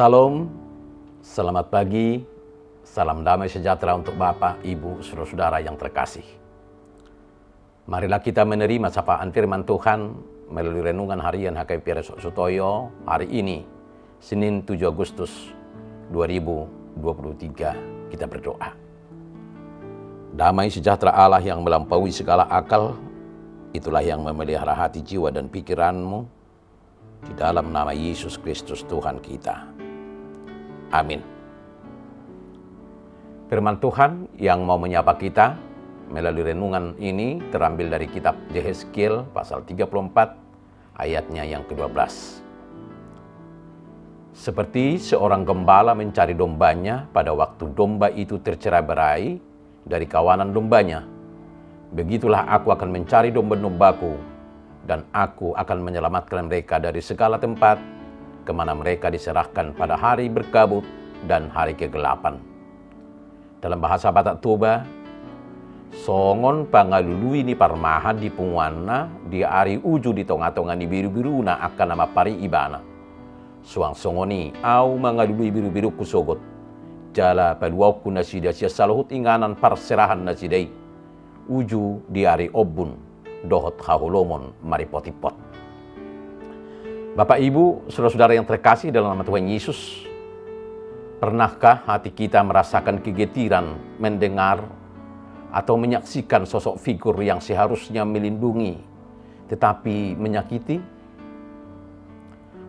Salam, selamat pagi, salam damai sejahtera untuk Bapak, Ibu, saudara-saudara yang terkasih. Marilah kita menerima sapaan firman Tuhan melalui renungan harian HKBP Sutoyo hari ini, Senin 7 Agustus 2023. Kita berdoa. Damai sejahtera Allah yang melampaui segala akal, itulah yang memelihara hati, jiwa, dan pikiranmu di dalam nama Yesus Kristus Tuhan kita. Amin. Firman Tuhan yang mau menyapa kita melalui renungan ini terambil dari kitab Yehezkiel pasal 34 ayatnya yang ke-12. Seperti seorang gembala mencari dombanya pada waktu domba itu tercerai-berai dari kawanan dombanya, begitulah aku akan mencari domba-dombaku dan aku akan menyelamatkan mereka dari segala tempat kemana mereka diserahkan pada hari berkabut dan hari kegelapan. Dalam bahasa Batak Toba, songon pangalului ni parmaha di punguana di ari uju di tonga-tonga ni biru-biru na akan nama pari ibana. Suang songoni au mangalului biru-biru kusogot. Jala paduau kuna sida sia saluhut inganan parserahan na sidai. Uju di ari obun dohot hahulomon maripotipot. Bapak, Ibu, saudara-saudara yang terkasih dalam nama Tuhan Yesus, pernahkah hati kita merasakan kegetiran mendengar atau menyaksikan sosok figur yang seharusnya melindungi tetapi menyakiti?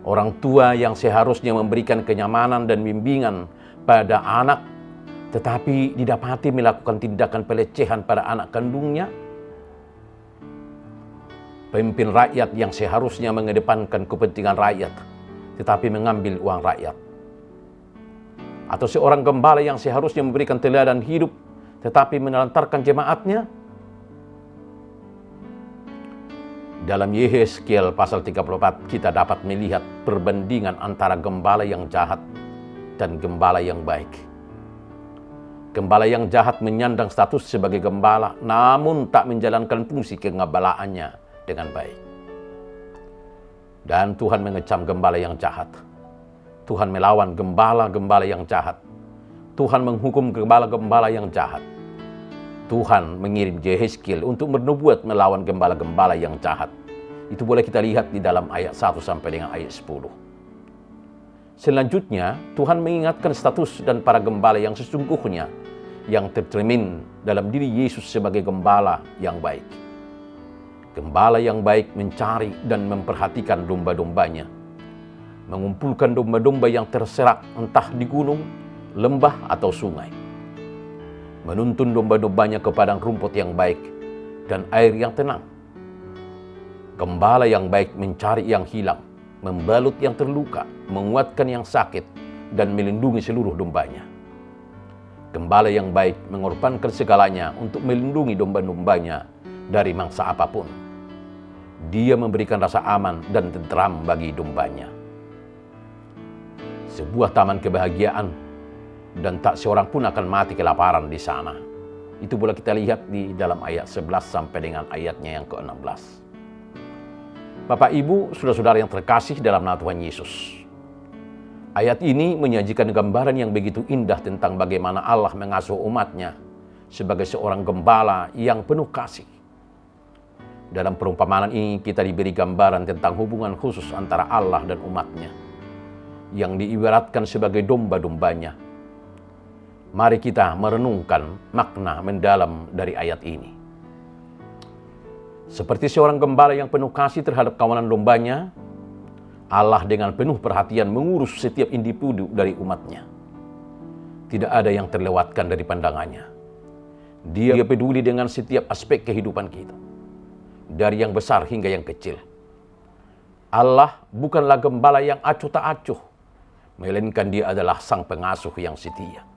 Orang tua yang seharusnya memberikan kenyamanan dan bimbingan pada anak tetapi didapati melakukan tindakan pelecehan pada anak kandungnya? Pemimpin rakyat yang seharusnya mengedepankan kepentingan rakyat, tetapi mengambil uang rakyat. Atau seorang gembala yang seharusnya memberikan teladan hidup, tetapi menelantarkan jemaatnya. Dalam Yehezkiel pasal 34, kita dapat melihat perbandingan antara gembala yang jahat dan gembala yang baik. Gembala yang jahat menyandang status sebagai gembala, namun tak menjalankan fungsi kegembalaannya dengan baik. Dan Tuhan mengecam gembala yang jahat. Tuhan melawan gembala-gembala yang jahat. Tuhan menghukum gembala-gembala yang jahat. Tuhan mengirim Yehezkiel untuk bernubuat melawan gembala-gembala yang jahat. Itu boleh kita lihat di dalam ayat 1 sampai dengan ayat 10. Selanjutnya, Tuhan mengingatkan status dan para gembala yang sesungguhnya yang tercermin dalam diri Yesus sebagai gembala yang baik. Gembala yang baik mencari dan memperhatikan domba-dombanya, mengumpulkan domba-domba yang terserak entah di gunung, lembah, atau sungai, menuntun domba-dombanya ke padang rumput yang baik dan air yang tenang. Gembala yang baik mencari yang hilang, membalut yang terluka, menguatkan yang sakit, dan melindungi seluruh dombanya. Gembala yang baik mengorbankan segalanya untuk melindungi domba-dombanya dari mangsa apapun. Dia memberikan rasa aman dan tentram bagi dombanya. Sebuah taman kebahagiaan, dan tak seorang pun akan mati kelaparan di sana. Itu boleh kita lihat di dalam ayat 11 sampai dengan ayatnya yang ke-16. Bapak, Ibu, saudara-saudara yang terkasih dalam nama Tuhan Yesus, ayat ini menyajikan gambaran yang begitu indah tentang bagaimana Allah mengasuh umatnya sebagai seorang gembala yang penuh kasih. Dalam perumpamaan ini kita diberi gambaran tentang hubungan khusus antara Allah dan umatnya yang diibaratkan sebagai domba-dombanya. Mari kita merenungkan makna mendalam dari ayat ini. Seperti seorang gembala yang penuh kasih terhadap kawanan dombanya, Allah dengan penuh perhatian mengurus setiap individu dari umatnya. Tidak ada yang terlewatkan dari pandangannya. Dia peduli dengan setiap aspek kehidupan kita, dari yang besar hingga yang kecil. Allah bukanlah gembala yang acuh tak acuh, melainkan Dia adalah sang pengasuh yang setia.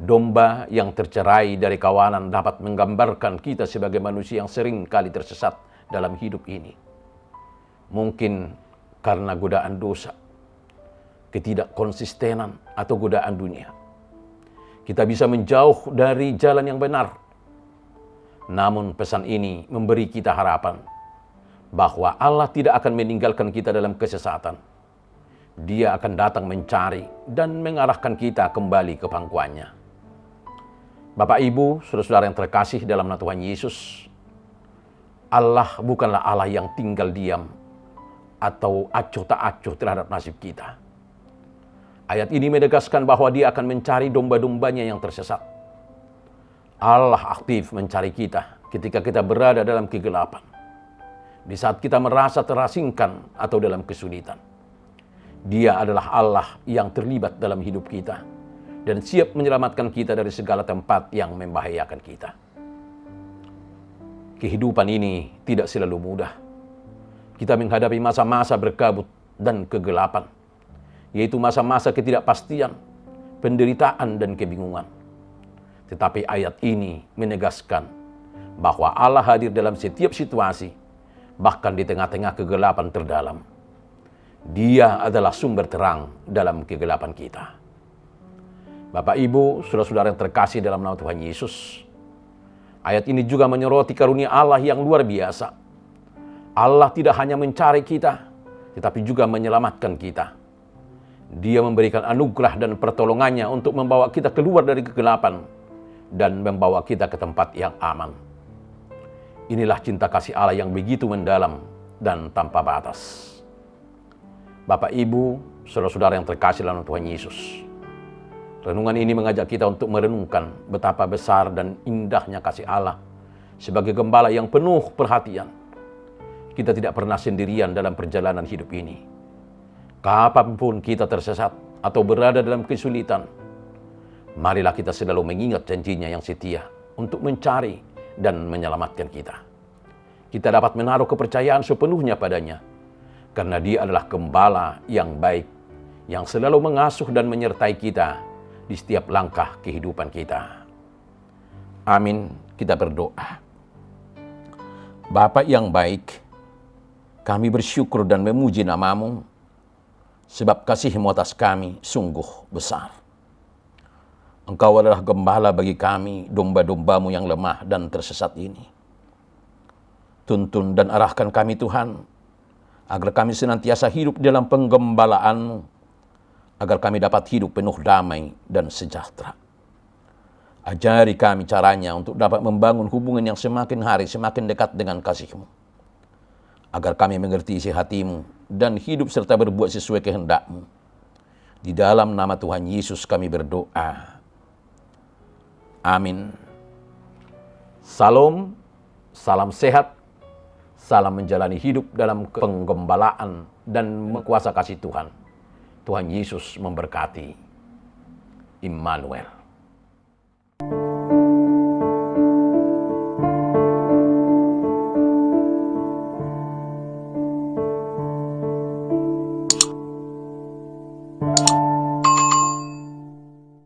Domba yang tercerai dari kawanan dapat menggambarkan kita sebagai manusia yang sering kali tersesat dalam hidup ini. Mungkin karena godaan dosa, ketidakkonsistenan, atau godaan dunia. Kita bisa menjauh dari jalan yang benar. Namun pesan ini memberi kita harapan bahwa Allah tidak akan meninggalkan kita dalam kesesatan. Dia akan datang mencari dan mengarahkan kita kembali ke pangkuannya. Bapak, Ibu, saudara-saudara yang terkasih dalam nama Tuhan Yesus, Allah bukanlah Allah yang tinggal diam atau acuh tak acuh terhadap nasib kita. Ayat ini menegaskan bahwa Dia akan mencari domba-dombanya yang tersesat. Allah aktif mencari kita ketika kita berada dalam kegelapan, di saat kita merasa terasingkan atau dalam kesulitan. Dia adalah Allah yang terlibat dalam hidup kita dan siap menyelamatkan kita dari segala tempat yang membahayakan kita. Kehidupan ini tidak selalu mudah. Kita menghadapi masa-masa berkabut dan kegelapan, yaitu masa-masa ketidakpastian, penderitaan, dan kebingungan. Tetapi ayat ini menegaskan bahwa Allah hadir dalam setiap situasi, bahkan di tengah-tengah kegelapan terdalam. Dia adalah sumber terang dalam kegelapan kita. Bapak, Ibu, saudara-saudara yang terkasih dalam nama Tuhan Yesus, ayat ini juga menyoroti karunia Allah yang luar biasa. Allah tidak hanya mencari kita, tetapi juga menyelamatkan kita. Dia memberikan anugerah dan pertolongannya untuk membawa kita keluar dari kegelapan dan membawa kita ke tempat yang aman. Inilah cinta kasih Allah yang begitu mendalam dan tanpa batas. Bapak, Ibu, saudara-saudara yang terkasih dalam Tuhan Yesus, renungan ini mengajak kita untuk merenungkan betapa besar dan indahnya kasih Allah sebagai gembala yang penuh perhatian. Kita tidak pernah sendirian dalam perjalanan hidup ini. Kapanpun kita tersesat atau berada dalam kesulitan, marilah kita selalu mengingat janjinya yang setia untuk mencari dan menyelamatkan kita. Kita dapat menaruh kepercayaan sepenuhnya padanya, karena Dia adalah gembala yang baik, yang selalu mengasuh dan menyertai kita di setiap langkah kehidupan kita. Amin. Kita berdoa. Bapa yang baik, kami bersyukur dan memuji nama-Mu, sebab kasih-Mu atas kami sungguh besar. Engkau adalah gembala bagi kami, domba-domba-Mu yang lemah dan tersesat ini. Tuntun dan arahkan kami, Tuhan, agar kami senantiasa hidup dalam penggembalaan-Mu, agar kami dapat hidup penuh damai dan sejahtera. Ajari kami caranya untuk dapat membangun hubungan yang semakin hari semakin dekat dengan kasih-Mu, agar kami mengerti isi hati-Mu dan hidup serta berbuat sesuai kehendak-Mu. Di dalam nama Tuhan Yesus kami berdoa. Amin. Salam, salam sehat, salam menjalani hidup dalam penggembalaan dan kuasa kasih Tuhan. Tuhan Yesus memberkati. Immanuel.